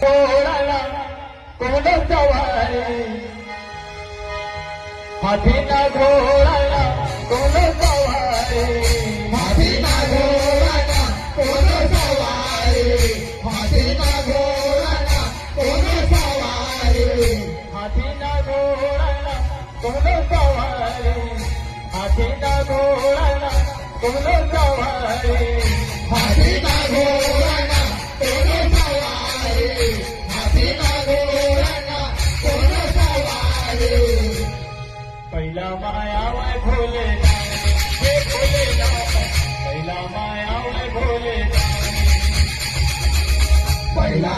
घोडाला कोण सवारी हातीना घोडाला कोण सवारी हातीना घोडाला कोण सवारी हातीना घोडाला कोण सवारी हातीना घोडाला कोण सवारी हातीना घोडाला कोण सवारी हातीना घोडाला कोण सवारी हातीना घोडाला कोण सवारी पहिला मायावय भोले हे भोले पहिला मायावय भोले पहिला